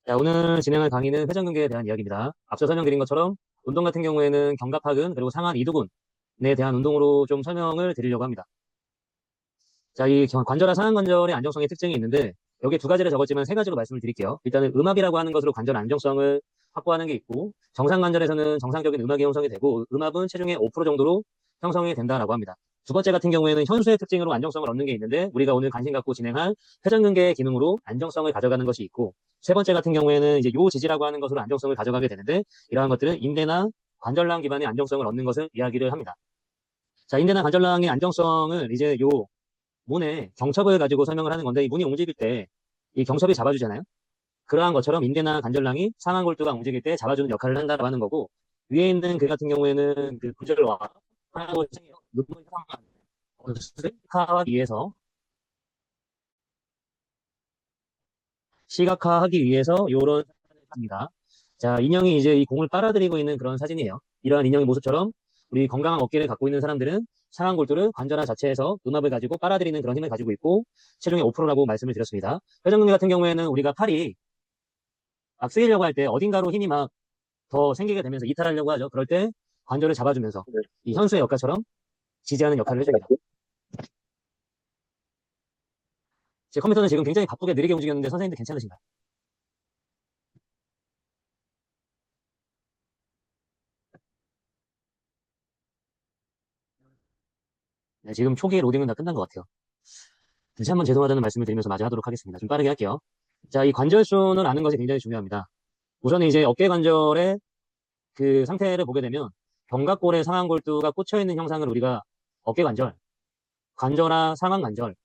자, 오늘 진행할 강의는 회전근개에 대한 이야기입니다. 앞서 설명드린 것처럼 운동 같은 경우에는 견갑하근 그리고 상완 이두근에 대한 운동으로 좀 설명을 드리려고 합니다. 자, 이 관절과 상완관절의 안정성의 특징이 있는데 여기 두 가지를 적었지만 세 가지로 말씀을 드릴게요. 일단은 음압이라고 하는 것으로 관절 안정성을 확보하는 게 있고 정상관절에서는 정상적인 음압이 형성이 되고 음압은 체중의 5% 정도로 형성이 된다라고 합니다. 두 번째 같은 경우에는 현수의 특징으로 안정성을 얻는 게 있는데 우리가 오늘 관심 갖고 진행할 회전근개의 기능으로 안정성을 가져가는 것이 있고 세 번째 같은 경우에는 이제 요지지라고 하는 것으로 안정성을 가져가게 되는데 이러한 것들은 인대나 관절랑 기반의 안정성을 얻는 것을 이야기를 합니다. 자, 인대나 관절랑의 안정성을 이제 요 문에 경첩을 가지고 설명을 하는 건데 이 문이 움직일 때 이 경첩이 잡아주잖아요. 그러한 것처럼 인대나 관절랑이 상완골두가 움직일 때 잡아주는 역할을 한다고 하는 거고 위에 있는 그 같은 경우에는 그 구절과 하고 시각화하기 위해서 시각화하기 위해서 요런 합니다. 자, 인형이 이제 이 공을 빨아들이고 있는 그런 사진이에요. 이러한 인형의 모습처럼 우리 건강한 어깨를 갖고 있는 사람들은 상완 골두를 관절하 자체에서 음압을 가지고 빨아들이는 그런 힘을 가지고 있고 체중의 5%라고 말씀을 드렸습니다. 회전근개 같은 경우에는 우리가 팔이 막 쓰이려고 할 때 어딘가로 힘이 막 더 생기게 되면서 이탈하려고 하죠. 그럴 때 관절을 잡아주면서 이 현수의 역할처럼 지지하는 역할을 해줍니다. 제 컴퓨터는 지금 굉장히 바쁘게 느리게 움직였는데 선생님들 괜찮으신가요? 네, 지금 초기 로딩은 다 끝난 것 같아요. 다시 한번 죄송하다는 말씀을 드리면서 마저 하도록 하겠습니다. 좀 빠르게 할게요. 자, 이 관절순을 아는 것이 굉장히 중요합니다. 우선은 이제 어깨 관절의 그 상태를 보게 되면 견갑골에 상완골두가 꽂혀 있는 형상을 우리가 어깨 관절, 관절하 상완 관절,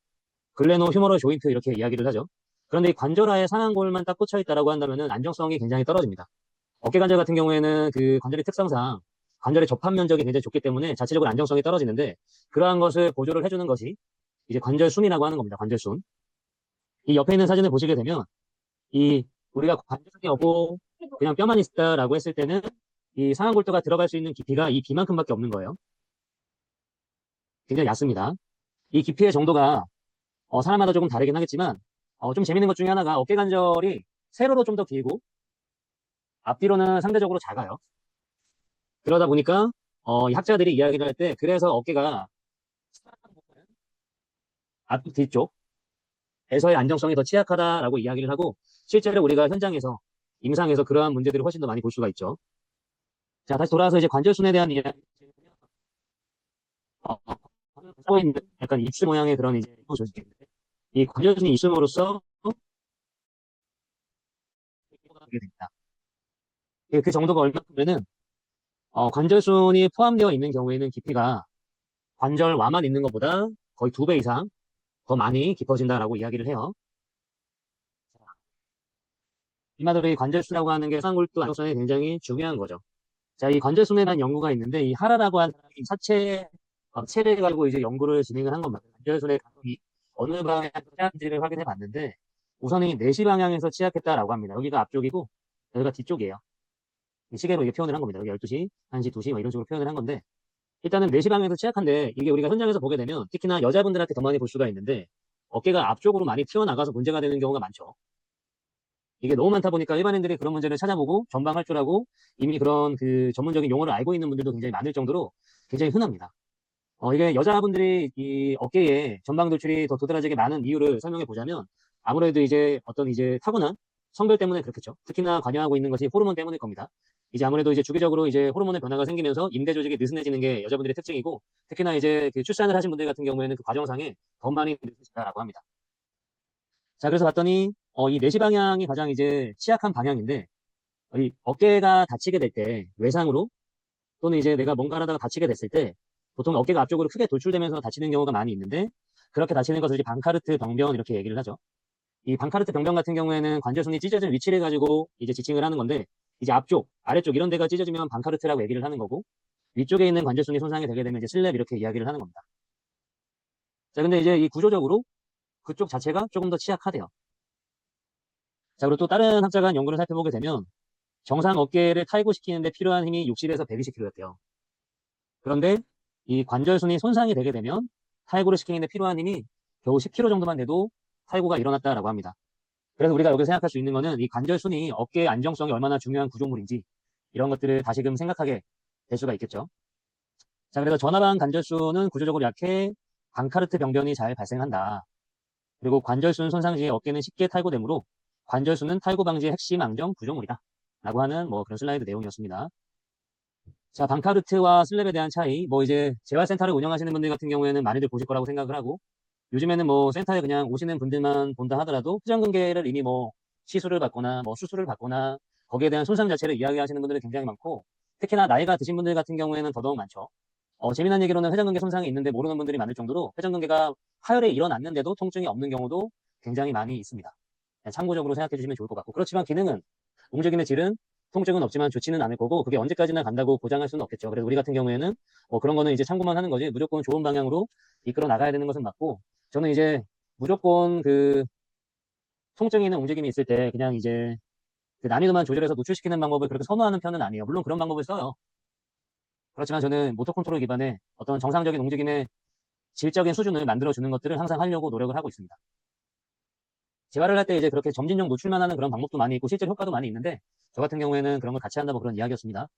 글레노 휴머럴 조인트 이렇게 이야기를 하죠. 그런데 이 관절하에 상완골만 딱 꽂혀 있다라고 한다면은 안정성이 굉장히 떨어집니다. 어깨 관절 같은 경우에는 그 관절의 특성상 관절의 접합 면적이 굉장히 좁기 때문에 자체적으로 안정성이 떨어지는데 그러한 것을 보조를 해주는 것이 이제 관절순이라고 하는 겁니다. 관절순. 이 옆에 있는 사진을 보시게 되면 이 우리가 관절이 없고 그냥 뼈만 있다라고 했을 때는 이 상완골두가 들어갈 수 있는 깊이가 이 비만큼밖에 없는 거예요. 굉장히 얕습니다. 이 깊이의 정도가 사람마다 조금 다르긴 하겠지만 좀 재밌는 것 중에 하나가 어깨 관절이 세로로 좀 더 길고 앞뒤로는 상대적으로 작아요. 그러다 보니까 이 학자들이 이야기를 할 때 그래서 어깨가 앞 뒤쪽에서의 안정성이 더 취약하다라고 이야기를 하고 실제로 우리가 현장에서 임상에서 그러한 문제들을 훨씬 더 많이 볼 수가 있죠. 자, 다시 돌아와서 이제 관절순에 대한 이야기. 하고 있는 약간 입술 모양의 그런 이제 조직인데 이 관절순이 있음으로써 하게 됩니다. 그 정도가 얼마큼이면은 관절순이 포함되어 있는 경우에는 깊이가 관절와만 있는 것보다 거의 2배 이상 더 많이 깊어진다라고 이야기를 해요. 이 말대로 이 관절순이라고 하는 게 상골두 안정성에 굉장히 중요한 거죠. 자, 이 관절순에 대한 연구가 있는데 이 하라라고 하는 사람이 체를 가지고 이제 연구를 진행을 한 겁니다. 관절순의 가동이 어느 방향에서 취약인지를 확인해 봤는데 우선은 이 내시 방향에서 취약했다라고 합니다. 여기가 앞쪽이고 여기가 뒤쪽이에요. 이 시계로 이게 표현을 한 겁니다. 여기 12시, 1시, 2시 뭐 이런 식으로 표현을 한 건데 일단은 내시 방향에서 취약한데 이게 우리가 현장에서 보게 되면 특히나 여자분들한테 더 많이 볼 수가 있는데 어깨가 앞쪽으로 많이 튀어나가서 문제가 되는 경우가 많죠. 이게 너무 많다 보니까 일반인들이 그런 문제를 찾아보고 전방할 줄 알고 이미 그런 그 전문적인 용어를 알고 있는 분들도 굉장히 많을 정도로 굉장히 흔합니다. 이게 여자분들이 이 어깨에 전방 돌출이 더 도드라지게 많은 이유를 설명해 보자면 아무래도 이제 어떤 이제 타고난 성별 때문에 그렇겠죠. 특히나 관여하고 있는 것이 호르몬 때문일 겁니다. 이제 아무래도 이제 주기적으로 이제 호르몬의 변화가 생기면서 인대 조직이 느슨해지는 게 여자분들의 특징이고 특히나 이제 그 출산을 하신 분들 같은 경우에는 그 과정상에 더 많이 느슨해진다라고 합니다. 자, 그래서 봤더니 이 내시 방향이 가장 이제 취약한 방향인데 이 어깨가 다치게 될 때 외상으로 또는 이제 내가 뭔가를 하다가 다치게 됐을 때 보통 어깨가 앞쪽으로 크게 돌출되면서 다치는 경우가 많이 있는데 그렇게 다치는 것을 이제 방카르트 병변 이렇게 얘기를 하죠. 이 방카르트 병변 같은 경우에는 관절선이 찢어진 위치를 가지고 이제 지칭을 하는 건데 이제 앞쪽, 아래쪽 이런 데가 찢어지면 방카르트라고 얘기를 하는 거고 위쪽에 있는 관절선이 손상이 되게 되면 이제 슬랩 이렇게 이야기를 하는 겁니다. 자, 근데 이제 이 구조적으로 그쪽 자체가 조금 더 취약하대요. 자, 그리고 또 다른 학자가 한 연구를 살펴보게 되면 정상 어깨를 탈구시키는데 필요한 힘이 60에서 120kg였대요. 그런데 이 관절순이 손상이 되게 되면 탈구를 시키는데 필요한 힘이 겨우 10kg 정도만 돼도 탈구가 일어났다라고 합니다. 그래서 우리가 여기서 생각할 수 있는 거는 이 관절순이 어깨의 안정성이 얼마나 중요한 구조물인지 이런 것들을 다시금 생각하게 될 수가 있겠죠. 자, 그래서 전화방 관절순은 구조적으로 약해 방카르트 병변이 잘 발생한다. 그리고 관절순 손상 시에 어깨는 쉽게 탈구되므로 관절순은 탈구 방지의 핵심 안정 구조물이다. 라고 하는 뭐 그런 슬라이드 내용이었습니다. 자, 방카르트와 슬랩에 대한 차이. 뭐 이제 재활센터를 운영하시는 분들 같은 경우에는 많이들 보실 거라고 생각을 하고 요즘에는 뭐 센터에 그냥 오시는 분들만 본다 하더라도 회전근개를 이미 뭐 시술을 받거나 뭐 수술을 받거나 거기에 대한 손상 자체를 이야기하시는 분들이 굉장히 많고 특히나 나이가 드신 분들 같은 경우에는 더더욱 많죠. 재미난 얘기로는 회전근개 손상이 있는데 모르는 분들이 많을 정도로 회전근개가 하열에 일어났는데도 통증이 없는 경우도 굉장히 많이 있습니다. 참고적으로 생각해 주시면 좋을 것 같고 그렇지만 기능은 움직임의 질은 통증은 없지만 좋지는 않을 거고 그게 언제까지나 간다고 보장할 수는 없겠죠. 그래서 우리 같은 경우에는 그런 거는 이제 참고만 하는 거지 무조건 좋은 방향으로 이끌어 나가야 되는 것은 맞고 저는 이제 무조건 그 통증이 있는 움직임이 있을 때 그냥 이제 그 난이도만 조절해서 노출시키는 방법을 그렇게 선호하는 편은 아니에요. 물론 그런 방법을 써요. 그렇지만 저는 모터 컨트롤 기반의 어떤 정상적인 움직임의 질적인 수준을 만들어주는 것들을 항상 하려고 노력을 하고 있습니다. 재활을 할 때 이제 그렇게 점진용 노출만 하는 그런 방법도 많이 있고 실제 효과도 많이 있는데 저 같은 경우에는 그런 걸 같이 한다고 그런 이야기였습니다.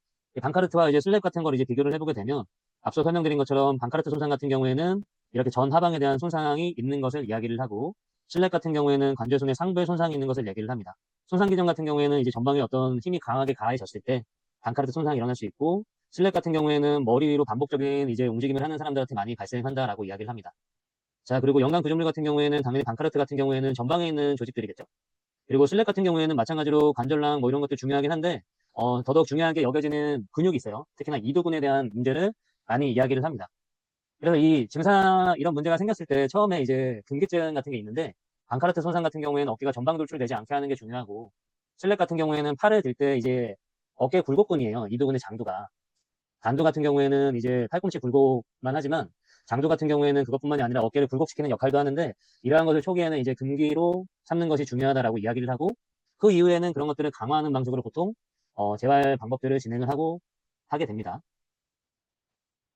방카르트와 이제 슬랩 같은 걸 이제 비교를 해보게 되면 앞서 설명드린 것처럼 방카르트 손상 같은 경우에는 이렇게 전 하방에 대한 손상이 있는 것을 이야기를 하고 슬랩 같은 경우에는 관절순의 상부에 손상이 있는 것을 얘기를 합니다. 손상 기전 같은 경우에는 이제 전방에 어떤 힘이 강하게 가해졌을 때 방카르트 손상이 일어날 수 있고 슬랩 같은 경우에는 머리 위로 반복적인 이제 움직임을 하는 사람들한테 많이 발생한다라고 이야기를 합니다. 자, 그리고 연관 구조물 같은 경우에는 당연히 방카르트 같은 경우에는 전방에 있는 조직들이겠죠. 그리고 슬랩 같은 경우에는 마찬가지로 관절랑 뭐 이런 것들 중요하긴 한데 더더욱 중요하게 여겨지는 근육이 있어요. 특히나 이두근에 대한 문제를 많이 이야기를 합니다. 그래서 이 증상 이런 문제가 생겼을 때 처음에 이제 근기증 같은 게 있는데 방카르트 손상 같은 경우에는 어깨가 전방 돌출되지 않게 하는 게 중요하고 슬랩 같은 경우에는 팔을 들 때 이제 어깨 굴곡근이에요. 이두근의 장두가. 단두 같은 경우에는 이제 팔꿈치 굴곡만 하지만 장두 같은 경우에는 그것뿐만이 아니라 어깨를 굴곡시키는 역할도 하는데 이러한 것을 초기에는 이제 금기로 삼는 것이 중요하다라고 이야기를 하고 그 이후에는 그런 것들을 강화하는 방식으로 보통 재활 방법들을 진행을 하고 하게 됩니다.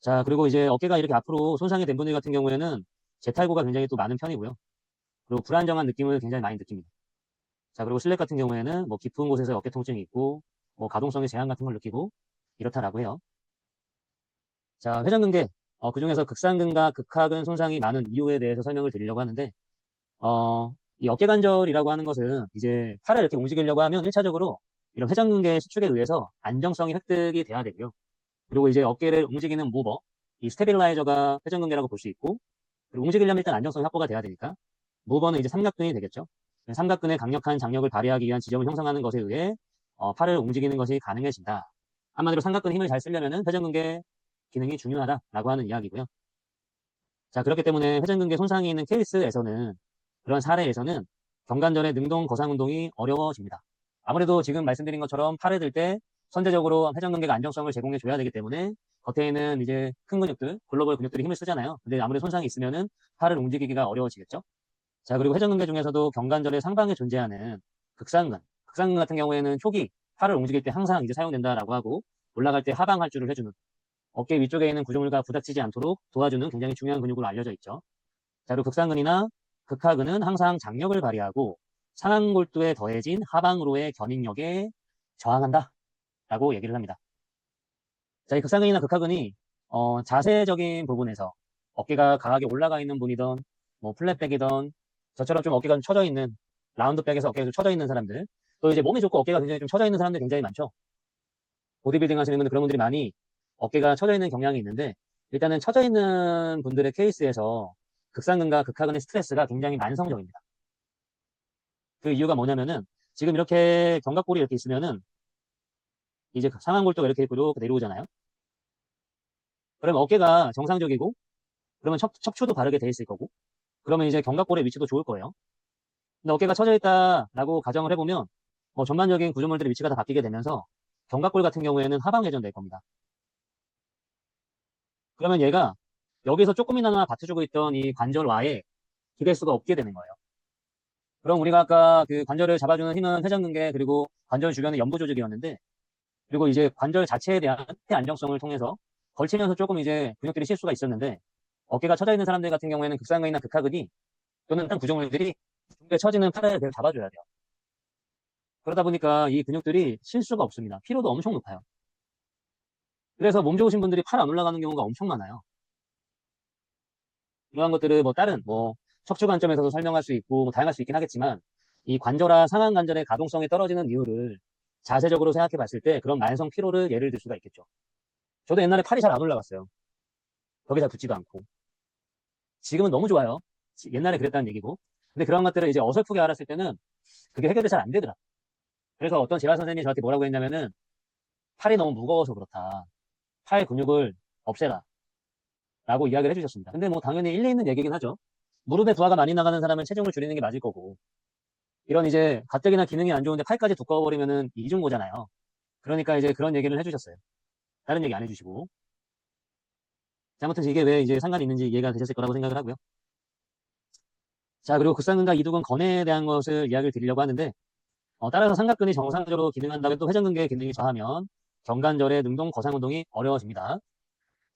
자, 그리고 이제 어깨가 이렇게 앞으로 손상이 된 분들 같은 경우에는 재탈구가 굉장히 또 많은 편이고요. 그리고 불안정한 느낌을 굉장히 많이 느낍니다. 자, 그리고 슬랩 같은 경우에는 뭐 깊은 곳에서 어깨 통증이 있고 뭐 가동성의 제한 같은 걸 느끼고 이렇다라고 해요. 자, 회전근개. 그중에서 극상근과 극하근 손상이 많은 이유에 대해서 설명을 드리려고 하는데, 이 어깨관절이라고 하는 것은 이제 팔을 이렇게 움직이려고 하면 1차적으로 이런 회전근개 수축에 의해서 안정성이 획득이 돼야 되고요. 그리고 이제 어깨를 움직이는 무버, 이 스테빌라이저가 회전근개라고 볼 수 있고, 그리고 움직이려면 일단 안정성이 확보가 돼야 되니까, 무버는 이제 삼각근이 되겠죠. 삼각근의 강력한 장력을 발휘하기 위한 지점을 형성하는 것에 의해 팔을 움직이는 것이 가능해진다. 한마디로 삼각근 힘을 잘 쓰려면은 회전근개 기능이 중요하다라고 하는 이야기고요. 자, 그렇기 때문에 회전근개 손상이 있는 케이스에서는 그런 사례에서는 경관절의 능동 거상 운동이 어려워집니다. 아무래도 지금 말씀드린 것처럼 팔을 들 때 선제적으로 회전근개가 안정성을 제공해 줘야 되기 때문에 겉에 있는 이제 큰 근육들, 글로벌 근육들이 힘을 쓰잖아요. 근데 아무래도 손상이 있으면은 팔을 움직이기가 어려워지겠죠. 자, 그리고 회전근개 중에서도 경관절의 상방에 존재하는 극상근. 극상근 같은 경우에는 초기 팔을 움직일 때 항상 이제 사용된다라고 하고 올라갈 때 하방 할주를 해주는 어깨 위쪽에 있는 구조물과 부닥치지 않도록 도와주는 굉장히 중요한 근육으로 알려져 있죠. 자, 그리고 극상근이나 극하근은 항상 장력을 발휘하고 상완골두에 더해진 하방으로의 견인력에 저항한다 라고 얘기를 합니다. 자, 이 극상근이나 극하근이 자세적인 부분에서 어깨가 강하게 올라가 있는 분이던 뭐 플랫백이던 저처럼 좀 어깨가 좀 처져 있는 라운드백에서 어깨가 좀 처져 있는 사람들 또 이제 몸이 좋고 어깨가 굉장히 좀 처져 있는 사람들 굉장히 많죠. 보디빌딩 하시는 분들 그런 분들이 많이 어깨가 처져 있는 경향이 있는데 일단은 처져 있는 분들의 케이스에서 극상근과 극하근의 스트레스가 굉장히 만성적입니다. 그 이유가 뭐냐면은 지금 이렇게 견갑골이 이렇게 있으면은 이제 상완골도가 이렇게 이렇게 내려오잖아요. 그러면 어깨가 정상적이고 그러면 척추도 바르게 돼 있을 거고 그러면 이제 견갑골의 위치도 좋을 거예요. 근데 어깨가 처져 있다라고 가정을 해보면 전반적인 구조물들의 위치가 다 바뀌게 되면서 견갑골 같은 경우에는 하방 회전될 겁니다. 그러면 얘가 여기서 조금이나마 받쳐주고 있던 이 관절와에 기댈 수가 없게 되는 거예요. 그럼 우리가 아까 그 관절을 잡아주는 힘은 회전근개 그리고 관절 주변의 연부 조직이었는데 그리고 이제 관절 자체에 대한 안정성을 통해서 걸치면서 조금 이제 근육들이 쉴 수가 있었는데 어깨가 처져 있는 사람들 같은 경우에는 극상근이나 극하근이 또는 다른 구조물들이 중에 처지는 팔을 계속 잡아줘야 돼요. 그러다 보니까 이 근육들이 쉴 수가 없습니다. 피로도 엄청 높아요. 그래서 몸 좋으신 분들이 팔 안 올라가는 경우가 엄청 많아요. 이러한 것들을 뭐 다른 뭐 척추 관점에서도 설명할 수 있고 뭐 다양할 수 있긴 하겠지만 이 관절화 상한 관절의 가동성이 떨어지는 이유를 자세적으로 생각해 봤을 때 그런 만성 피로를 예를 들 수가 있겠죠. 저도 옛날에 팔이 잘 안 올라갔어요. 벽에 잘 붙지도 않고. 지금은 너무 좋아요. 옛날에 그랬다는 얘기고. 근데 그런 것들을 이제 어설프게 알았을 때는 그게 해결이 잘 안 되더라. 그래서 어떤 재활 선생님이 저한테 뭐라고 했냐면은 팔이 너무 무거워서 그렇다. 팔 근육을 없애라. 라고 이야기를 해주셨습니다. 근데 뭐 당연히 일리 있는 얘기긴 하죠. 무릎에 부하가 많이 나가는 사람은 체중을 줄이는 게 맞을 거고. 이런 이제 가뜩이나 기능이 안 좋은데 팔까지 두꺼워버리면은 이중고잖아요. 그러니까 이제 그런 얘기를 해주셨어요. 다른 얘기 안 해주시고. 자, 아무튼 이게 왜 이제 상관이 있는지 이해가 되셨을 거라고 생각을 하고요. 자, 그리고 극상근과 이두근 건에 대한 것을 이야기를 드리려고 하는데, 따라서 삼각근이 정상적으로 기능한다고 해도 회전근개의 기능이 저하면 경관절의 능동 거상 운동이 어려워집니다.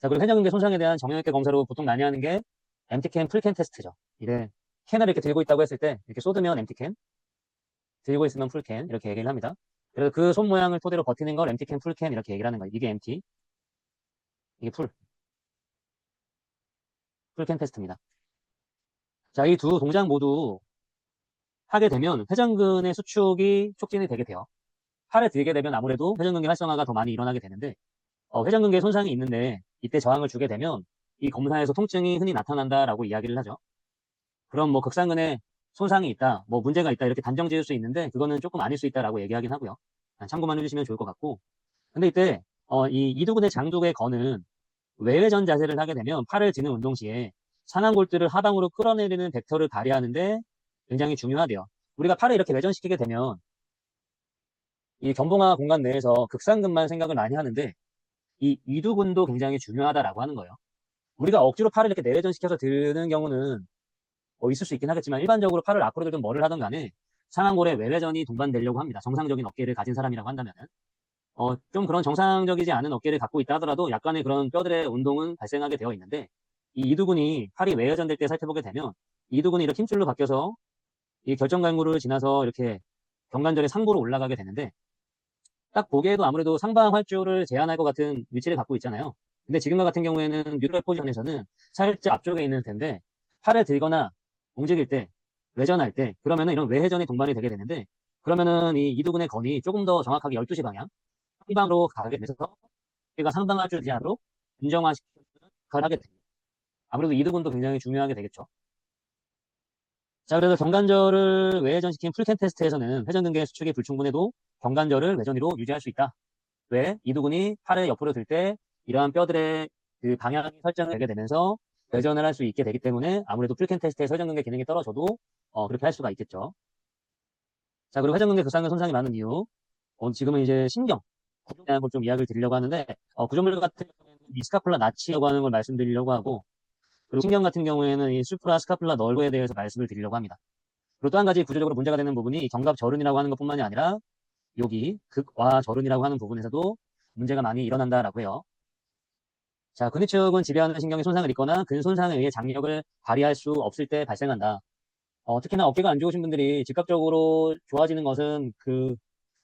자, 그리고 회전근개 손상에 대한 정형외과 검사로 보통 많이 하는 게 엠티캔, 풀캔 테스트죠. 이래 캔을 이렇게 들고 있다고 했을 때 이렇게 쏟으면 엠티캔, 들고 있으면 풀캔 이렇게 얘기를 합니다. 그래서 그 손 모양을 토대로 버티는 걸 엠티캔, 풀캔 이렇게 얘기를 하는 거예요. 이게 엠티, 이게 풀캔 테스트입니다. 자, 이 두 동작 모두 하게 되면 회전근의 수축이 촉진이 되게 돼요. 팔을 들게 되면 아무래도 회전근개 활성화가 더 많이 일어나게 되는데 회전근개 손상이 있는데 이때 저항을 주게 되면 이 검사에서 통증이 흔히 나타난다라고 이야기를 하죠. 그럼 뭐 극상근에 손상이 있다, 뭐 문제가 있다 이렇게 단정 지을 수 있는데 그거는 조금 아닐 수 있다라고 얘기하긴 하고요. 참고만 해주시면 좋을 것 같고. 근데 이때 이 이두근의 장두의 건은 외회전 자세를 하게 되면 팔을 드는 운동 시에 상완골두를 하방으로 끌어내리는 벡터를 발휘하는데 굉장히 중요하대요. 우리가 팔을 이렇게 외전시키게 되면 이 견봉화 공간 내에서 극상근만 생각을 많이 하는데 이 이두근도 굉장히 중요하다라고 하는 거예요. 우리가 억지로 팔을 이렇게 내외전시켜서 드는 경우는 있을 수 있긴 하겠지만 일반적으로 팔을 앞으로 들든 뭐를 하든 간에 상완골에 외회전이 동반되려고 합니다. 정상적인 어깨를 가진 사람이라고 한다면은. 좀 그런 정상적이지 않은 어깨를 갖고 있다 하더라도 약간의 그런 뼈들의 운동은 발생하게 되어 있는데 이 이두근이 팔이 외회전될 때 살펴보게 되면 이두근이 이렇게 힘줄로 바뀌어서 이 결정관구를 지나서 이렇게 경관절의 상부로 올라가게 되는데 딱 보기에도 아무래도 상방 활주를 제한할 것 같은 위치를 갖고 있잖아요. 근데 지금과 같은 경우에는 뉴럴 포지션에서는 살짝 앞쪽에 있는 텐데 팔을 들거나 움직일 때 외전할 때 그러면은 이런 외회전이 동반이 되게 되는데 그러면은 이 이두근의 건이 조금 더 정확하게 12시 방향 상방으로 가게 돼서 우리가 상방 활주 제한으로 안정화시키는 역할을 하게 됩니다. 아무래도 이두근도 굉장히 중요하게 되겠죠. 자, 그래서 경관절을 외회전시킨 풀캔 테스트에서는 회전근개 수축이 불충분해도 경관절을 외전 위로 유지할 수 있다. 왜? 이두근이 팔을 옆으로 들 때 이러한 뼈들의 그 방향이 설정이 되게 되면서 회전을 할 수 있게 되기 때문에 아무래도 풀캔 테스트에서 회전근개 기능이 떨어져도 그렇게 할 수가 있겠죠. 자, 그리고 회전근개 극상근 손상이 많은 이유. 지금은 이제 신경, 구조에 대한 걸 좀 이야기를 드리려고 하는데 구조물 같은 경우에는 이 스카폴라 나치라고 하는 걸 말씀드리려고 하고 그리고 신경 같은 경우에는 이 수프라 스카폴라 널브에 대해서 말씀을 드리려고 합니다. 그리고 또 한 가지 구조적으로 문제가 되는 부분이 견갑절은이라고 하는 것뿐만이 아니라 여기 극와절은이라고 하는 부분에서도 문제가 많이 일어난다라고 해요. 자, 근위축은 지배하는 신경이 손상을 입거나 근손상에 의해 장력을 발휘할 수 없을 때 발생한다. 특히나 어깨가 안 좋으신 분들이 즉각적으로 좋아지는 것은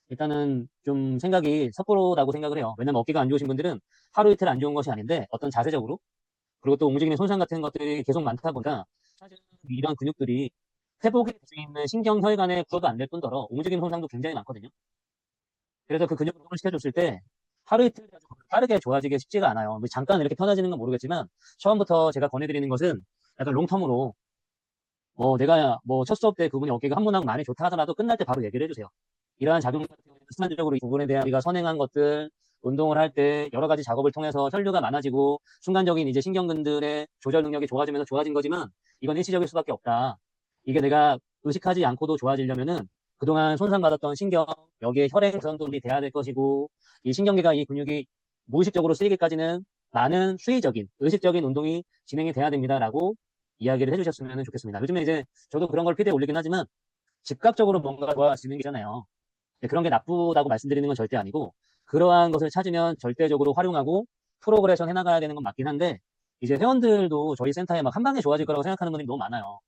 일단은 좀 생각이 섣부르다고 생각을 해요. 왜냐면 어깨가 안 좋으신 분들은 하루 이틀 안 좋은 것이 아닌데 어떤 자세적으로 그리고 또 움직임의 손상 같은 것들이 계속 많다 보니까 사실 이런 근육들이 회복이 될 수 있는 신경 혈관에 부여가 안 될 뿐더러 움직임 손상도 굉장히 많거든요. 그래서 그 근육을 시켜줬을 때 하루 이틀 빠르게 좋아지기 쉽지가 않아요. 뭐 잠깐 이렇게 편해지는 건 모르겠지만 처음부터 제가 권해드리는 것은 약간 롱텀으로 내가 뭐 첫 수업 때 그분이 어깨가 한 분하고 많이 좋다 하더라도 끝날 때 바로 얘기를 해주세요. 이러한 작용 같은 경우에는 순간적으로 이 부분에 대한 우리가 선행한 것들 운동을 할 때 여러 가지 작업을 통해서 혈류가 많아지고 순간적인 이제 신경근들의 조절 능력이 좋아지면서 좋아진 거지만 이건 일시적일 수밖에 없다. 이게 내가 의식하지 않고도 좋아지려면은 그동안 손상받았던 신경 여기에 혈액 전도이 돼야 될 것이고 이 신경계가 이 근육이 무의식적으로 쓰이기까지는 많은 수의적인 의식적인 운동이 진행이 돼야 됩니다라고 이야기를 해주셨으면 좋겠습니다. 요즘에 이제 저도 그런 걸 피드에 올리긴 하지만 즉각적으로 뭔가 좋아지는 게 있잖아요. 그런 게 나쁘다고 말씀드리는 건 절대 아니고 그러한 것을 찾으면 절대적으로 활용하고 프로그레션 해나가야 되는 건 맞긴 한데 이제 회원들도 저희 센터에 막 한 방에 좋아질 거라고 생각하는 분들이 너무 많아요.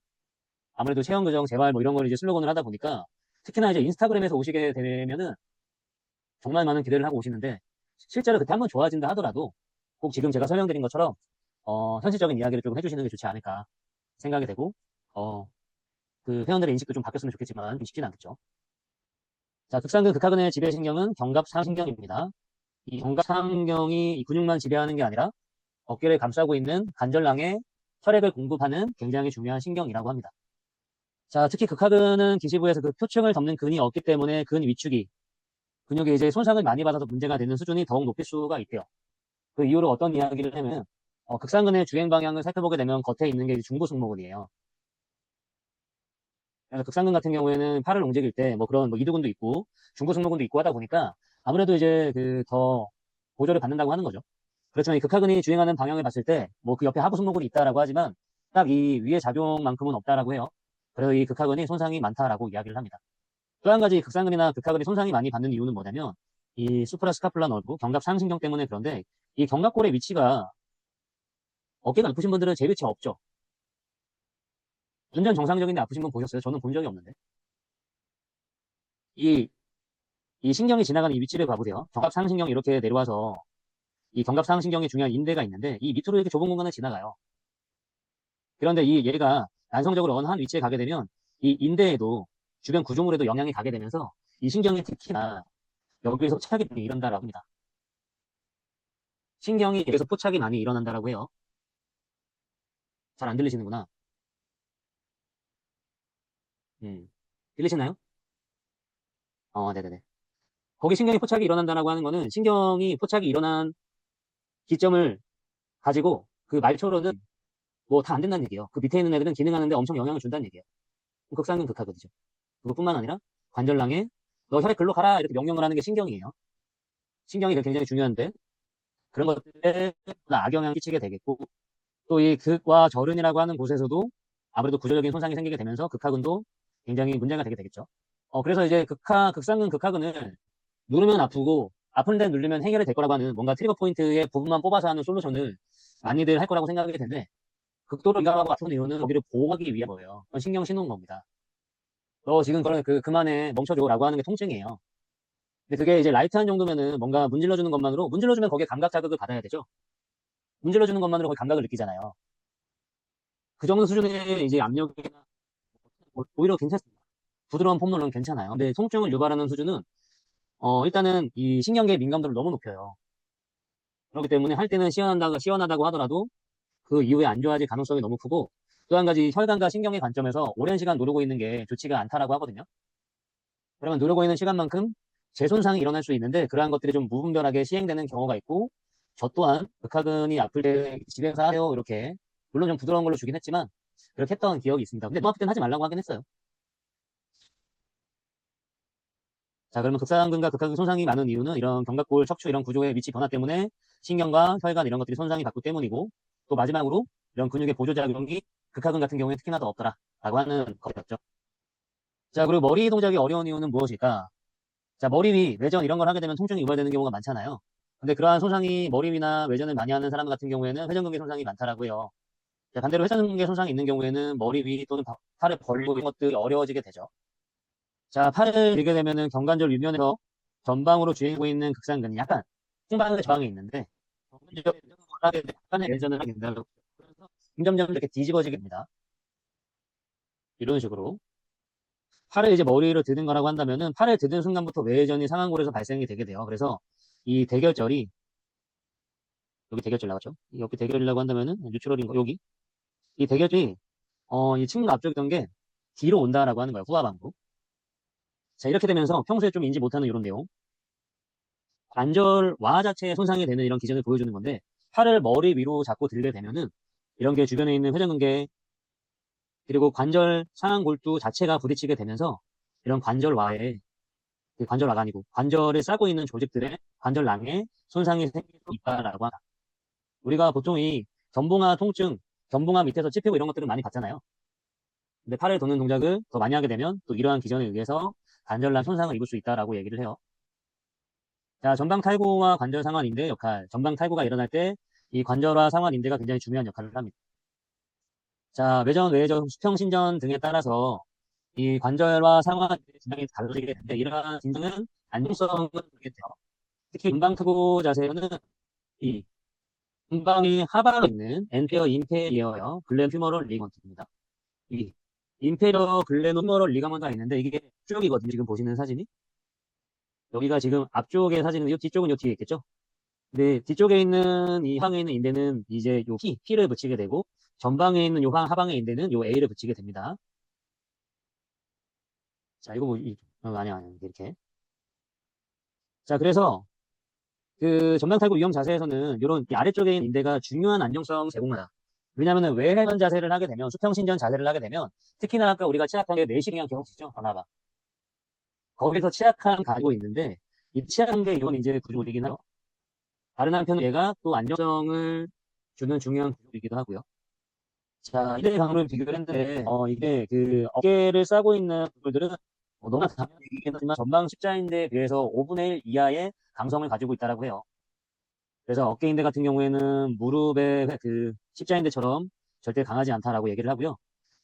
아무래도 체형 교정, 재활 뭐 이런 걸 이제 슬로건을 하다 보니까 특히나 이제 인스타그램에서 오시게 되면은 정말 많은 기대를 하고 오시는데 실제로 그때 한번 좋아진다 하더라도 꼭 지금 제가 설명드린 것처럼 현실적인 이야기를 좀 해주시는 게 좋지 않을까 생각이 되고 어, 그 회원들의 인식도 좀 바뀌었으면 좋겠지만 좀 쉽지는 않겠죠. 자, 극상근 극하근의 지배신경은 견갑상신경입니다. 이 견갑상신경이 이 근육만 지배하는 게 아니라 어깨를 감싸고 있는 관절낭에 혈액을 공급하는 굉장히 중요한 신경이라고 합니다. 자, 특히 극하근은 기시부에서 그 표층을 덮는 근이 없기 때문에 근 위축이 근육에 이제 손상을 많이 받아서 문제가 되는 수준이 더욱 높일 수가 있대요. 그 이유로 어떤 이야기를 하면 극상근의 주행 방향을 살펴보게 되면 겉에 있는 게 중부승모근이에요. 그래서 극상근 같은 경우에는 팔을 움직일 때 뭐 그런 뭐 이두근도 있고 중부승모근도 있고 하다 보니까 아무래도 이제 그 더 보조를 받는다고 하는 거죠. 그렇지만 이 극하근이 주행하는 방향을 봤을 때 뭐 그 옆에 하부승모근이 있다라고 하지만 딱 이 위의 작용만큼은 없다라고 해요. 그래서 이 극하근이 손상이 많다라고 이야기를 합니다. 또 한 가지 극상근이나 극하근이 손상이 많이 받는 이유는 뭐냐면 이 수프라스카플라 너브 견갑 상신경 때문에 그런데 이 견갑골의 위치가 어깨가 아프신 분들은 제 위치 없죠. 완전 정상적인데 아프신 분 보셨어요? 저는 본 적이 없는데. 이, 이 신경이 지나가는 이 위치를 봐보세요. 견갑상신경이 이렇게 내려와서 이 견갑상신경에 중요한 인대가 있는데 이 밑으로 이렇게 좁은 공간을 지나가요. 그런데 이 얘가 난성적으로 어느 한 위치에 가게 되면 이 인대에도 주변 구조물에도 영향이 가게 되면서 이 신경이 특히나 여기에서 포착이 많이 일어난다고 합니다. 신경이 여기서 포착이 많이 일어난다라고 해요. 잘 안 들리시는구나. 음. 들리시나요? 네네네. 거기 신경이 포착이 일어난다라고 하는 거는 신경이 포착이 일어난 기점을 가지고 그 말초로는 뭐 다 안 된다는 얘기예요. 그 밑에 있는 애들은 기능하는데 엄청 영향을 준다는 얘기예요. 극상근 극하거든요. 그것뿐만 아니라 관절낭에 너 혈액 글로 가라 이렇게 명령을 하는 게 신경이에요. 신경이 굉장히 중요한데 그런 것들에 악영향을 끼치게 되겠고 또 이 극과 절은이라고 하는 곳에서도 아무래도 구조적인 손상이 생기게 되면서 극하근도 굉장히 문제가 되게 되겠죠. 그래서 이제 극상근 극하근을 누르면 아프고 아픈 데 누르면 해결이 될 거라고 하는 뭔가 트리거 포인트의 부분만 뽑아서 하는 솔루션을 많이들 할 거라고 생각이 되는데 극도로 민감하고 아픈 이유는 여기를 보호하기 위한 거예요. 그건 신경 신호인 겁니다. 너 지금 그만해 멈춰줘라고 하는 게 통증이에요. 근데 그게 이제 라이트한 정도면은 뭔가 문질러주는 것만으로 문질러주면 거기에 감각 자극을 받아야 되죠. 문질러주는 것만으로 거기 감각을 느끼잖아요. 그 정도 수준의 이제 압력이나 오히려 괜찮습니다. 부드러운 폼롤러는 괜찮아요. 근데 통증을 유발하는 수준은 일단은 이 신경계의 민감도를 너무 높여요. 그렇기 때문에 할 때는 시원하다고 하더라도 그 이후에 안 좋아질 가능성이 너무 크고 또 한 가지 혈관과 신경의 관점에서 오랜 시간 누르고 있는 게 좋지가 않다라고 하거든요. 그러면 누르고 있는 시간만큼 재손상이 일어날 수 있는데 그러한 것들이 좀 무분별하게 시행되는 경우가 있고 저 또한 극하근이 아플 때 집에서 하세요 이렇게 물론 좀 부드러운 걸로 주긴 했지만 그렇게 했던 기억이 있습니다. 근데 너무 아플 땐 하지 말라고 하긴 했어요. 자, 그러면 극상근과 극하근 손상이 많은 이유는 이런 견갑골, 척추 이런 구조의 위치 변화 때문에 신경과 혈관 이런 것들이 손상이 받고 때문이고 또 마지막으로 이런 근육의 보조작용이 극하근 같은 경우에 특히나 더 없더라라고 하는 것이었죠. 자, 그리고 머리 동작이 어려운 이유는 무엇일까? 자, 머리 위, 외전 이런 걸 하게 되면 통증이 유발되는 경우가 많잖아요. 근데 그러한 손상이 머리 위나 외전을 많이 하는 사람 같은 경우에는 회전근개 손상이 많다라고 해요. 자, 반대로 회전근개 손상이 있는 경우에는 머리 위 또는 팔을 벌리고 이런 것들이 어려워지게 되죠. 자, 팔을 들게 되면은 경관절 위면에서 전방으로 주행하고 있는 극상근이 약간 풍방의 저항이 있는데 전반적으로 하게 되면 약간의 회전을 하게 된다고 그래서 점점 이렇게 뒤집어지게 됩니다. 이런 식으로 팔을 이제 머리로 드는 거라고 한다면은 팔을 드는 순간부터 외회전이 상완골에서 발생이 되게 돼요. 그래서 이 대결절이 여기 대결절 나왔죠? 여기 대결이라고 한다면은 뉴트럴인 거 여기 이 대결절이 이 측면 앞쪽이던 게 뒤로 온다라고 하는 거예요. 후하방으로. 자, 이렇게 되면서 평소에 좀 인지 못하는 이런 내용. 관절와 자체에 손상이 되는 이런 기전을 보여주는 건데 팔을 머리 위로 잡고 들게 되면은 이런 게 주변에 있는 회전근개 그리고 관절 상완골두 자체가 부딪히게 되면서 이런 관절와의 관절화가 아니고 관절을 싸고 있는 조직들의 관절낭에 손상이 생길 수 있다라고 하다. 우리가 보통 이 견봉화 통증, 견봉화 밑에서 찝히고 이런 것들을 많이 봤잖아요. 근데 팔을 도는 동작을 더 많이 하게 되면 또 이러한 기전에 의해서 관절낭 손상을 입을 수 있다라고 얘기를 해요. 자, 전방 탈구와 관절 상완인대 역할. 전방 탈구가 일어날 때 이 관절화 상완인대가 굉장히 중요한 역할을 합니다. 자, 외전, 외전, 수평, 신전 등에 따라서 이 관절과 상완 긴장이 달라지게 되는데 이러한 긴장은 안정성을 보게 돼요. 특히 금방 트고 자세는 이 금방이 하방에 있는 엔페어 인페리어요 글렌 휴머럴 리거먼트입니다. 이 인페리어 글렌 휴머럴 리가먼트가 있는데 이게 앞쪽이거든요. 지금 보시는 사진이 여기가 지금 앞쪽의 사진은 이 뒤쪽은 요 뒤에 있겠죠. 근데 뒤쪽에 있는 이 항에 있는 인대는 이제 요 P를 붙이게 되고 전방에 있는 요 하방의 인대는 요 A를 붙이게 됩니다. 자, 이거 뭐, 아니, 이렇게. 자, 그래서 그 전방탈구 위험 자세에서는 이런 아래쪽에 있는 인대가 중요한 안정성 제공하다. 왜냐하면 외회전 자세를 하게 되면 수평신전 자세를 하게 되면 특히나 아까 우리가 치악한 게 내시경향 경험치죠. 변화가. 거기서 치악함 가지고 있는데 이 치악한 게 이건 이제 구조이긴 하죠. 다른 한편으로 얘가 또 안정성을 주는 중요한 구조이기도 하고요. 자, 이대 강으로 비교를 했는데, 이게 그 어깨를 싸고 있는 부분들은 너무나 당연한 얘기긴 하지만 전방 십자인대에 비해서 5분의 1 이하의 강성을 가지고 있다라고 해요. 그래서 어깨인대 같은 경우에는 무릎의 그 십자인대처럼 절대 강하지 않다라고 얘기를 하고요.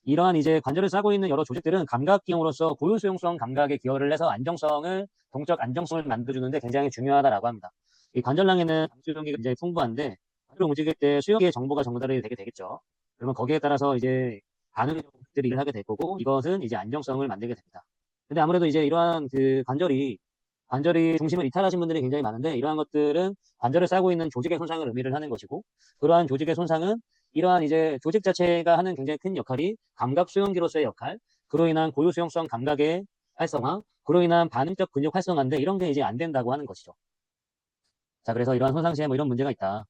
이러한 이제 관절을 싸고 있는 여러 조직들은 감각기형으로서 고유수용성 감각에 기여를 해서 안정성을, 동적 안정성을 만들어주는데 굉장히 중요하다라고 합니다. 이 관절낭에는 감수용이 굉장히 풍부한데, 관절을 움직일 때 수용기의 정보가 전달이 되게 되겠죠. 그러면 거기에 따라서 이제 반응들이 일을 하게 될 거고, 이것은 이제 안정성을 만들게 됩니다. 근데 아무래도 이제 이러한 그 관절이 중심을 이탈하신 분들이 굉장히 많은데, 이러한 것들은 관절을 싸고 있는 조직의 손상을 의미를 하는 것이고, 그러한 조직의 손상은 이러한 이제 조직 자체가 하는 굉장히 큰 역할이 감각 수용기로서의 역할, 그로 인한 고유 수용성 감각의 활성화, 그로 인한 반응적 근육 활성화인데 이런 게 이제 안 된다고 하는 것이죠. 자, 그래서 이러한 손상 시에 뭐 이런 문제가 있다.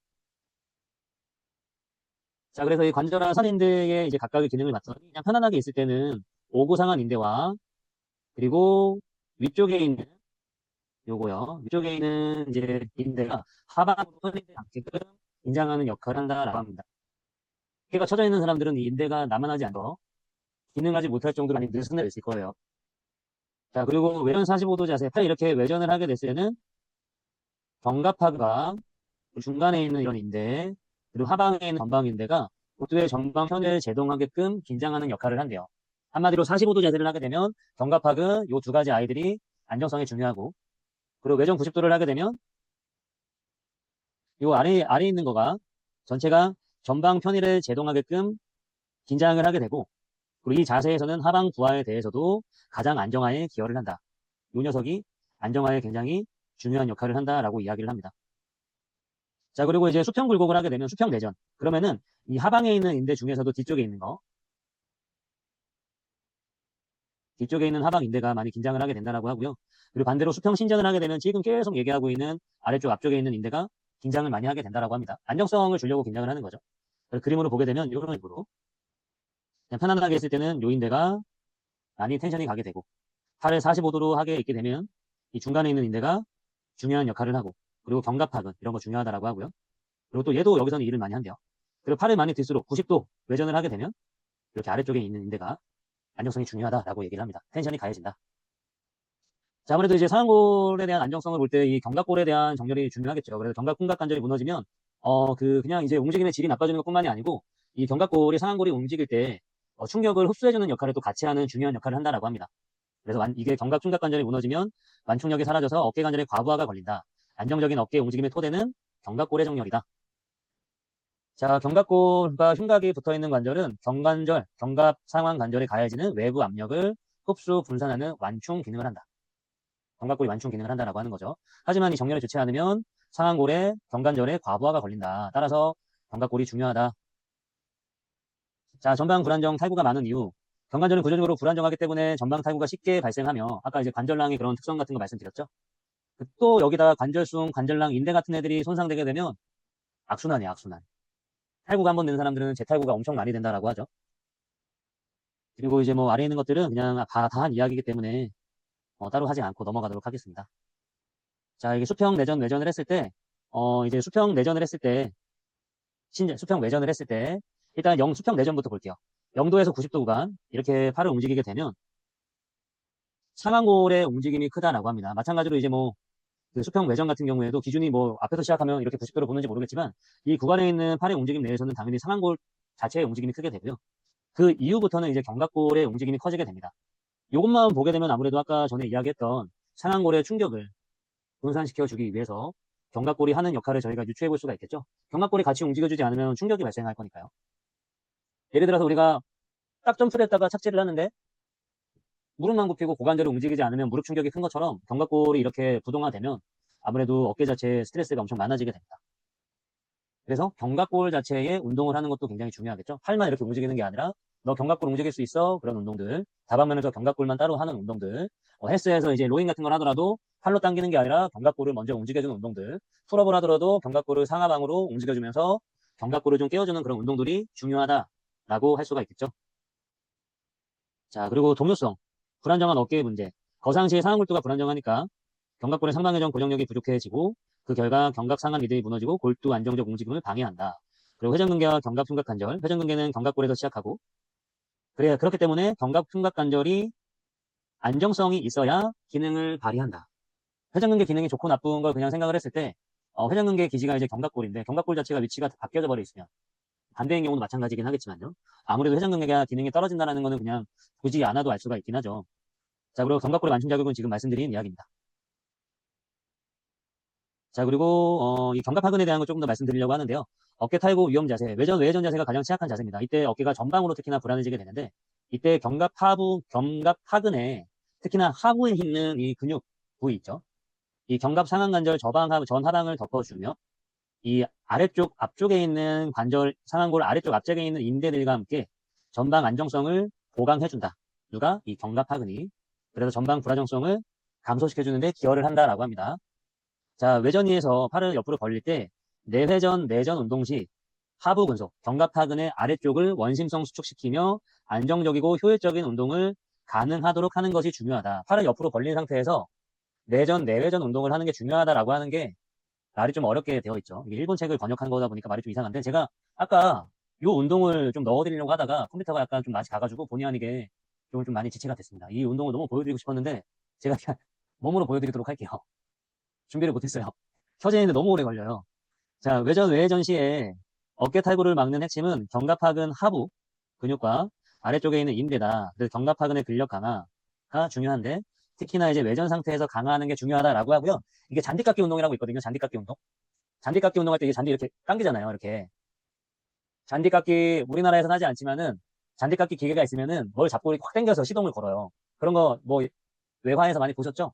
자, 그래서 이 관절한 선인대의 이제 각각의 기능을 봤더니 그냥 편안하게 있을 때는 오구상한 인대와 그리고 위쪽에 있는 요거요. 위쪽에 있는 이제 인대가 하방으로 편리되지 않게끔 긴장하는 역할을 한다라고 합니다. 해가 쳐져 있는 사람들은 이 인대가 남아나지 않고 기능하지 못할 정도로 많이 느슨해 있을 거예요. 자, 그리고 외전 45도 자세, 팔 이렇게 외전을 하게 됐을 때는 견갑하가 중간에 있는 이런 인대, 그리고 하방에 있는 전방인대가 모두의 전방 편을 제동하게끔 긴장하는 역할을 한대요. 한마디로 45도 자세를 하게 되면 견갑하근 요 두 가지 아이들이 안정성이 중요하고, 그리고 외전 90도를 하게 되면 요 아래에 있는 거가 전체가 전방 편의를 제동하게끔 긴장을 하게 되고, 그리고 이 자세에서는 하방 부하에 대해서도 가장 안정화에 기여를 한다. 이 녀석이 안정화에 굉장히 중요한 역할을 한다라고 이야기를 합니다. 자, 그리고 이제 수평 굴곡을 하게 되면 수평 내전. 그러면은 이 하방에 있는 인대 중에서도 뒤쪽에 있는 거, 뒤쪽에 있는 하방 인대가 많이 긴장을 하게 된다라고 하고요. 그리고 반대로 수평 신전을 하게 되면 지금 계속 얘기하고 있는 아래쪽 앞쪽에 있는 인대가 긴장을 많이 하게 된다라고 합니다. 안정성을 주려고 긴장을 하는 거죠. 그림으로 보게 되면 이런 식으로 그냥 편안하게 있을 때는 요 인대가 많이 텐션이 가게 되고, 팔을 45도로 하게 있게 되면 이 중간에 있는 인대가 중요한 역할을 하고, 그리고 견갑하근 이런 거 중요하다라고 하고요. 그리고 또 얘도 여기서는 일을 많이 한대요. 그리고 팔을 많이 들수록 90도 외전을 하게 되면 이렇게 아래쪽에 있는 인대가 안정성이 중요하다라고 얘기를 합니다. 텐션이 가해진다. 자, 아무래도 이제 상완골에 대한 안정성을 볼 때 이 견갑골에 대한 정렬이 중요하겠죠. 그래서 견갑 콩갑 관절이 무너지면 그냥 이제 움직임의 질이 나빠지는 것뿐만이 아니고 이 견갑골이 상완골이 움직일 때 충격을 흡수해주는 역할을 또 같이 하는 중요한 역할을 한다라고 합니다. 그래서 이게 견갑 충각 관절이 무너지면 완충력이 사라져서 어깨 관절에 과부하가 걸린다. 안정적인 어깨 움직임의 토대는 견갑골의 정렬이다. 자, 견갑골과 흉곽이 붙어있는 관절은 견관절, 견갑 상완 관절에 가해지는 외부 압력을 흡수 분산하는 완충 기능을 한다. 견갑골이 완충 기능을 한다라고 하는 거죠. 하지만 이 정렬을 좋지 않으면 상완골에 견관절에 과부하가 걸린다. 따라서 견갑골이 중요하다. 자, 전방 불안정 탈구가 많은 이유. 견관절은 구조적으로 불안정하기 때문에 전방 탈구가 쉽게 발생하며 아까 이제 관절낭의 그런 특성 같은 거 말씀드렸죠. 또 여기다가 관절순, 관절낭, 인대 같은 애들이 손상되게 되면 악순환이야, 악순환. 탈구가 한 번 된 사람들은 재탈구가 엄청 많이 된다라고 하죠. 그리고 이제 뭐 아래 있는 것들은 그냥 다 한 이야기이기 때문에 따로 하지 않고 넘어가도록 하겠습니다. 자, 이게 수평 내전 외전을 했을 때, 이제 수평 내전을 했을 때, 수평 외전을 했을 때, 일단 수평 내전부터 볼게요. 0도에서 90도 구간, 이렇게 팔을 움직이게 되면, 상완골의 움직임이 크다라고 합니다. 마찬가지로 이제 뭐, 그 수평 외전 같은 경우에도 기준이 뭐, 앞에서 시작하면 이렇게 90도로 보는지 모르겠지만, 이 구간에 있는 팔의 움직임 내에서는 당연히 상완골 자체의 움직임이 크게 되고요. 그 이후부터는 이제 견갑골의 움직임이 커지게 됩니다. 이것만 보게 되면 아무래도 아까 전에 이야기했던 상한골의 충격을 분산시켜 주기 위해서 견갑골이 하는 역할을 저희가 유추해 볼 수가 있겠죠. 견갑골이 같이 움직여주지 않으면 충격이 발생할 거니까요. 예를 들어서 우리가 딱 점프를 했다가 착지를 하는데 무릎만 굽히고 고관절을 움직이지 않으면 무릎 충격이 큰 것처럼 견갑골이 이렇게 부동화되면 아무래도 어깨 자체에 스트레스가 엄청 많아지게 됩니다. 그래서 견갑골 자체의 운동을 하는 것도 굉장히 중요하겠죠. 팔만 이렇게 움직이는 게 아니라 너 견갑골 움직일 수 있어? 그런 운동들. 다방면에서 견갑골만 따로 하는 운동들. 헬스에서 이제 로잉 같은 걸 하더라도 팔로 당기는 게 아니라 견갑골을 먼저 움직여주는 운동들. 풀업을 하더라도 견갑골을 상하방으로 움직여주면서 견갑골을 좀 깨워주는 그런 운동들이 중요하다라고 할 수가 있겠죠. 자, 그리고 동요성. 불안정한 어깨의 문제. 거상시의 상하골두가 불안정하니까 견갑골의 상방회전 고정력이 부족해지고 그 결과 견갑 상한 리듬이 무너지고 골두 안정적 움직임을 방해한다. 그리고 회전근개와 견갑 흉곽관절. 회전근개는 견갑골에서 시작하고 그렇기 때문에 견갑 흉곽관절이 안정성이 있어야 기능을 발휘한다. 회전근개 기능이 좋고 나쁜 걸 그냥 생각을 했을 때 회전근개 기지가 이제 견갑골인데 견갑골 자체가 위치가 바뀌어져 버려 있으면 반대인 경우도 마찬가지긴 하겠지만요. 아무래도 회전근개가 기능이 떨어진다는 거는 그냥 굳이 않아도 알 수가 있긴 하죠. 자, 그리고 견갑골의 만충 자극은 지금 말씀드린 이야기입니다. 자, 그리고 이 견갑하근에 대한 거 조금 더 말씀드리려고 하는데요. 어깨 탈구 위험 자세, 외전, 외전 자세가 가장 취약한 자세입니다. 이때 어깨가 전방으로 특히나 불안해지게 되는데 이때 견갑하근에 특히나 하부에 있는 이 근육 부위 있죠. 이 견갑 상완관절 전하방을 덮어주며 이 아래쪽 앞쪽에 있는 관절 상완골 아래쪽 앞쪽에 있는 인대들과 함께 전방 안정성을 보강해준다. 누가? 이 견갑하근이. 그래서 전방 불안정성을 감소시켜주는데 기여를 한다라고 합니다. 자, 외전위에서 팔을 옆으로 벌릴 때 내회전, 내전 운동 시 하부 근속, 견갑하근의 아래쪽을 원심성 수축시키며 안정적이고 효율적인 운동을 가능하도록 하는 것이 중요하다. 팔을 옆으로 벌린 상태에서 내전, 내외전 운동을 하는 게 중요하다라고 하는 게 말이 좀 어렵게 되어 있죠. 이게 일본 책을 번역한 거다 보니까 말이 좀 이상한데 제가 아까 이 운동을 좀 넣어드리려고 하다가 컴퓨터가 약간 좀 맛이 가가지고 본의 아니게 좀 많이 지체가 됐습니다. 이 운동을 너무 보여드리고 싶었는데 제가 그냥 몸으로 보여드리도록 할게요. 준비를 못했어요. 켜져 있는데 너무 오래 걸려요. 자, 외전, 외전 시에 어깨 탈구를 막는 핵심은 견갑하근 하부 근육과 아래쪽에 있는 인대다. 그래서 견갑하근의 근력 강화가 중요한데 특히나 이제 외전 상태에서 강화하는 게 중요하다라고 하고요. 이게 잔디깎기 운동이라고 있거든요. 잔디깎기 운동. 잔디깎기 운동할 때 이게 잔디 이렇게 당기잖아요. 이렇게. 잔디깎기 우리나라에서는 하지 않지만은 잔디깎기 기계가 있으면은 뭘 잡고 이렇게 확 당겨서 시동을 걸어요. 그런 거 뭐 외화에서 많이 보셨죠?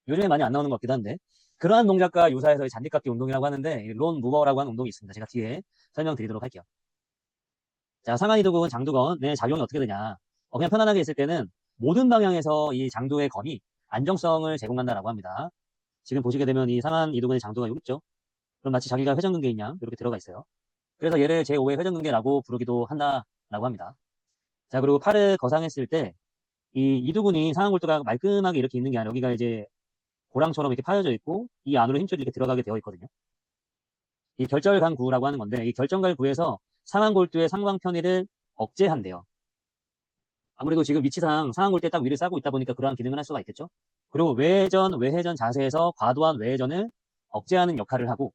요즘에 많이 안 나오는 것 같기도 한데 그러한 동작과 유사해서 잔디깎기 운동이라고 하는데 론 무버라고 하는 운동이 있습니다. 제가 뒤에 설명드리도록 할게요. 자, 상하이두근, 장두건의 작용이 어떻게 되냐. 그냥 편안하게 있을 때는 모든 방향에서 이 장두의 건이 안정성을 제공한다라고 합니다. 지금 보시게 되면 이 상한 이두근의 장두가 여기 있죠. 그럼 마치 자기가 회전근개인 양 이렇게 들어가 있어요. 그래서 얘를 제5의 회전근개라고 부르기도 한다라고 합니다. 자, 그리고 팔을 거상했을 때 이 이두근이 상한 골두가 말끔하게 이렇게 있는 게 아니라 여기가 이제 고랑처럼 이렇게 파여져 있고 이 안으로 힘줄이 이렇게 들어가게 되어 있거든요. 이 결절간구라고 하는 건데 이 결정갈구에서 상완골두의 상방 편의를 억제한대요. 아무래도 지금 위치상 상완골두에 딱 위를 싸고 있다 보니까 그러한 기능을 할 수가 있겠죠. 그리고 외전, 외회전 자세에서 과도한 외회전을 억제하는 역할을 하고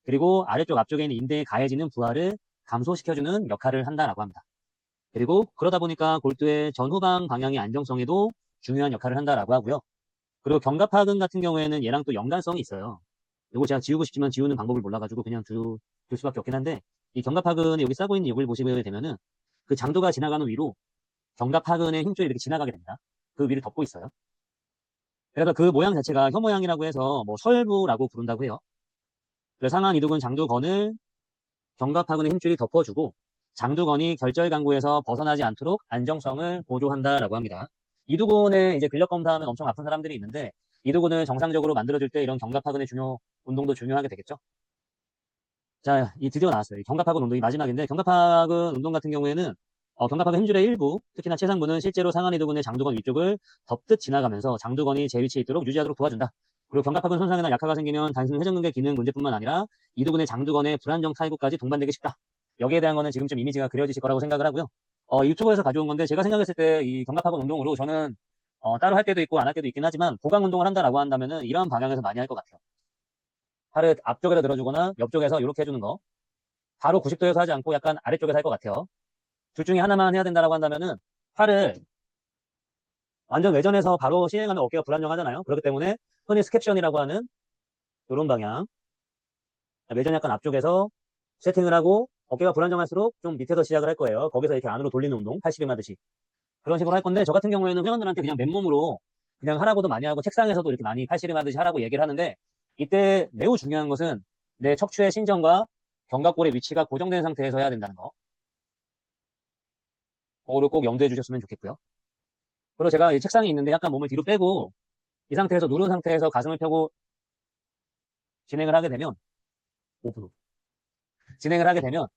그리고 아래쪽 앞쪽에 있는 인대에 가해지는 부하를 감소시켜주는 역할을 한다라고 합니다. 그리고 그러다 보니까 골두의 전후방 방향의 안정성에도 중요한 역할을 한다라고 하고요. 그리고 견갑하근 같은 경우에는 얘랑 또 연관성이 있어요. 이거 제가 지우고 싶지만 지우는 방법을 몰라가지고 그냥 둘 수밖에 없긴 한데 이 견갑하근이 여기 싸고 있는 이걸 보시게 되면은 그 장도가 지나가는 위로 견갑하근의 힘줄이 이렇게 지나가게 됩니다. 그 위를 덮고 있어요. 그래서 그 모양 자체가 혀 모양이라고 해서 뭐 설부라고 부른다고 해요. 그래서 상한 이두근 장두건을 견갑하근의 힘줄이 덮어주고 장두건이 결절강구에서 벗어나지 않도록 안정성을 보조한다라고 합니다. 이두근에 이제 근력 검사하면 엄청 아픈 사람들이 있는데 이두근을 정상적으로 만들어줄 때 이런 견갑하근의 운동도 중요하게 되겠죠. 자, 이 드디어 나왔어요. 이 견갑하근 운동이 마지막인데 견갑하근 운동 같은 경우에는 견갑하근 힘줄의 일부, 특히나 최상부는 실제로 상한 이두근의 장두건 위쪽을 덮듯 지나가면서 장두건이 제 위치에 있도록 유지하도록 도와준다. 그리고 견갑하근 손상이나 약화가 생기면 단순 회전근개 기능 문제뿐만 아니라 이두근의 장두건의 불안정 타이구까지 동반되기 쉽다. 여기에 대한 거는 지금 좀 이미지가 그려지실 거라고 생각을 하고요. 유튜브에서 가져온 건데 제가 생각했을 때 이 견갑하근 운동으로 저는 따로 할 때도 있고 안 할 때도 있긴 하지만 보강 운동을 한다라고 한다면은 이런 방향에서 많이 할 것 같아요. 팔을 앞쪽에다 들어주거나 옆쪽에서 이렇게 해주는 거. 바로 90도에서 하지 않고 약간 아래쪽에서 할 것 같아요. 둘 중에 하나만 해야 된다라고 한다면은 팔을 완전 외전에서 바로 시행하면 어깨가 불안정하잖아요. 그렇기 때문에 흔히 스캡션이라고 하는 이런 방향, 외전 약간 앞쪽에서 세팅을 하고 어깨가 불안정할수록 좀 밑에서 시작을 할 거예요. 거기서 이렇게 안으로 돌리는 운동, 80임 하듯이. 그런 식으로 할 건데 저 같은 경우에는 회원들한테 그냥 맨몸으로 그냥 하라고도 많이 하고 책상에서도 이렇게 많이 80임 하듯이 하라고 얘기를 하는데 이때 매우 중요한 것은 내 척추의 신전과 견갑골의 위치가 고정된 상태에서 해야 된다는 거. 그거를 꼭 염두해 주셨으면 좋겠고요. 그리고 제가 이 책상에 있는데 약간 몸을 뒤로 빼고 이 상태에서 누른 상태에서 가슴을 펴고 진행을 하게 되면 5분 진행을 하게 되면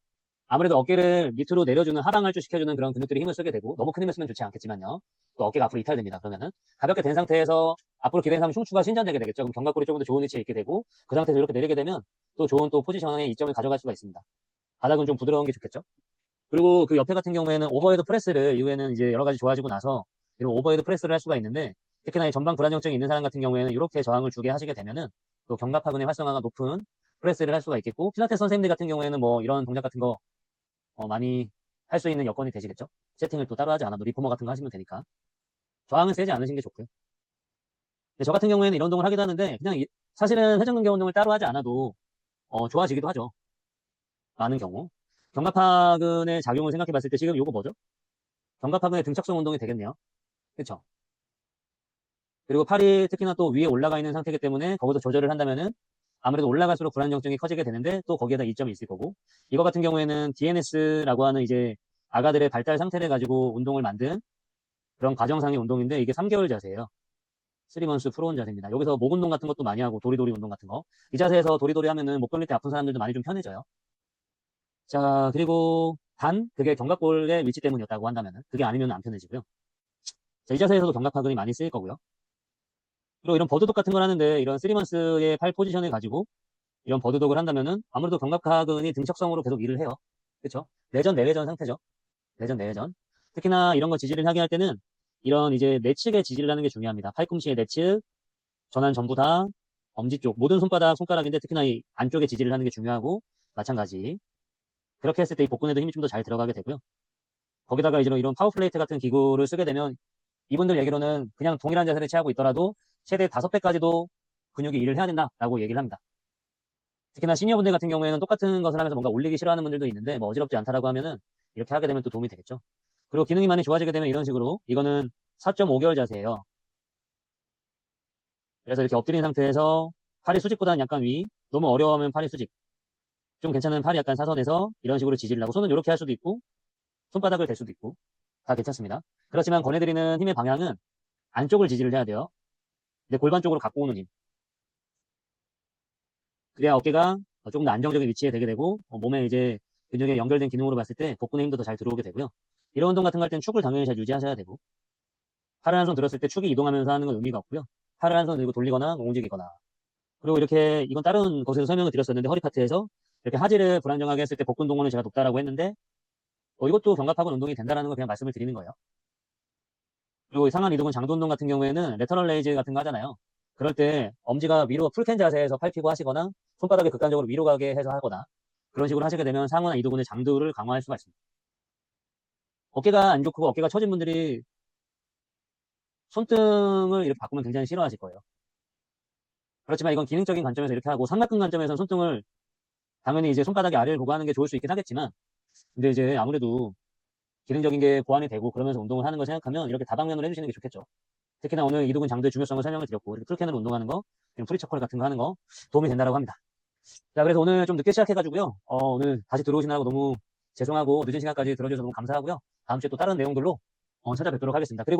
아무래도 어깨를 밑으로 내려주는 하방할주 시켜주는 그런 근육들이 힘을 쓰게 되고 너무 큰 힘을 쓰면 좋지 않겠지만요. 또 어깨가 앞으로 이탈됩니다. 그러면은 가볍게 된 상태에서 앞으로 기대는 흉추가 신전되게 되겠죠. 그럼 견갑골이 조금 더 좋은 위치에 있게 되고 그 상태에서 이렇게 내리게 되면 또 좋은 또 포지션에 이점을 가져갈 수가 있습니다. 바닥은 좀 부드러운 게 좋겠죠. 그리고 그 옆에 같은 경우에는 오버헤드 프레스를 이후에는 이제 여러 가지 좋아지고 나서 이런 오버헤드 프레스를 할 수가 있는데 특히나 이 전방 불안정증이 있는 사람 같은 경우에는 이렇게 저항을 주게 하시게 되면은 또 견갑하근의 활성화가 높은 프레스를 할 수가 있겠고 필라테스 선생님들 같은 경우에는 뭐 이런 동작 같은 거 많이 할 수 있는 여건이 되시겠죠. 세팅을 또 따로 하지 않아도 리포머 같은 거 하시면 되니까 저항은 세지 않으신 게 좋고요. 근데 저 같은 경우에는 이런 운동을 하기도 하는데 그냥 사실은 회전근개 운동을 따로 하지 않아도 좋아지기도 하죠. 많은 경우 견갑하근의 작용을 생각해 봤을 때 지금 이거 뭐죠? 견갑하근의 등척성 운동이 되겠네요. 그렇죠? 그리고 팔이 특히나 또 위에 올라가 있는 상태이기 때문에 거기서 조절을 한다면은 아무래도 올라갈수록 불안정증이 커지게 되는데 또 거기에다 이점이 있을 거고 이거 같은 경우에는 DNS라고 하는 이제 아가들의 발달 상태를 가지고 운동을 만든 그런 과정상의 운동인데 이게 3개월 자세예요. 3months 프로온 자세입니다. 여기서 목 운동 같은 것도 많이 하고 도리도리 운동 같은 거. 이 자세에서 도리도리 하면은 목 돌릴 때 아픈 사람들도 많이 좀 편해져요. 자, 그리고 단 그게 견갑골의 위치 때문이었다고 한다면은 그게 아니면 안 편해지고요. 자, 이 자세에서도 견갑하근이 많이 쓰일 거고요. 그리고 이런 버드독 같은 걸 하는데 이런 3months의 팔 포지션을 가지고 이런 버드독을 한다면은 아무래도 견갑하근이 등척성으로 계속 일을 해요. 그렇죠? 내전 내외전 상태죠. 내전 내외전. 특히나 이런 거 지지를 하게 할 때는 이런 이제 내측에 지지를 하는 게 중요합니다. 팔꿈치의 내측, 전환 전부 다 엄지 쪽 모든 손바닥 손가락인데 특히나 이 안쪽에 지지를 하는 게 중요하고 마찬가지. 그렇게 했을 때 이 복근에도 힘이 좀 더 잘 들어가게 되고요. 거기다가 이제 이런 파워플레이트 같은 기구를 쓰게 되면 이분들 얘기로는 그냥 동일한 자세를 취하고 있더라도 최대 5배까지도 근육이 일을 해야 된다라고 얘기를 합니다. 특히나 시니어분들 같은 경우에는 똑같은 것을 하면서 뭔가 올리기 싫어하는 분들도 있는데 뭐 어지럽지 않다라고 하면은 이렇게 하게 되면 또 도움이 되겠죠. 그리고 기능이 많이 좋아지게 되면 이런 식으로 이거는 4.5개월 자세예요. 그래서 이렇게 엎드린 상태에서 팔이 수직보다는 약간 위, 너무 어려워하면 팔이 수직, 좀 괜찮은 팔이 약간 사선에서 이런 식으로 지지를 하고 손은 이렇게 할 수도 있고 손바닥을 댈 수도 있고 다 괜찮습니다. 그렇지만 권해드리는 힘의 방향은 안쪽을 지지를 해야 돼요. 근데 골반 쪽으로 갖고 오는 힘. 그래야 어깨가 조금 더 안정적인 위치에 되게 되고 몸에 이제 근육에 연결된 기능으로 봤을 때 복근의 힘도 더 잘 들어오게 되고요. 이런 운동 같은 거 할 때는 축을 당연히 잘 유지하셔야 되고 팔을 한 손 들었을 때 축이 이동하면서 하는 건 의미가 없고요. 팔을 한 손 들고 돌리거나 움직이거나 그리고 이렇게 이건 다른 곳에서 설명을 드렸었는데 허리 파트에서 이렇게 하지를 불안정하게 했을 때 복근 동무는 제가 높다라고 했는데 이것도 견갑하근 운동이 된다라는 걸 그냥 말씀을 드리는 거예요. 그리고 상한 이동은 장도 운동 같은 경우에는 레터럴 레이즈 같은 거 하잖아요. 그럴 때 엄지가 위로 풀텐 자세에서 팔 피고 하시거나 손바닥이 극단적으로 위로 가게 해서 하거나 그런 식으로 하시게 되면 상하나 이두근의 장도를 강화할 수가 있습니다. 어깨가 안 좋고 어깨가 처진 분들이 손등을 이렇게 바꾸면 굉장히 싫어하실 거예요. 그렇지만 이건 기능적인 관점에서 이렇게 하고 삼각근 관점에서는 손등을 당연히 이제 손바닥이 아래를 보고 하는 게 좋을 수 있긴 하겠지만 근데 이제 아무래도 기능적인 게 보완이 되고 그러면서 운동을 하는 걸 생각하면 이렇게 다방면으로 해주시는 게 좋겠죠. 특히나 오늘 이두근 장도의 중요성을 설명을 드렸고 이렇게 풀캔으로 운동하는 거, 프리처컬 같은 거 하는 거 도움이 된다고 합니다. 자, 그래서 오늘 좀 늦게 시작해가지고요. 오늘 다시 들어오시느라고 너무 죄송하고 늦은 시간까지 들어주셔서 너무 감사하고요. 다음 주에 또 다른 내용들로 찾아뵙도록 하겠습니다. 그리고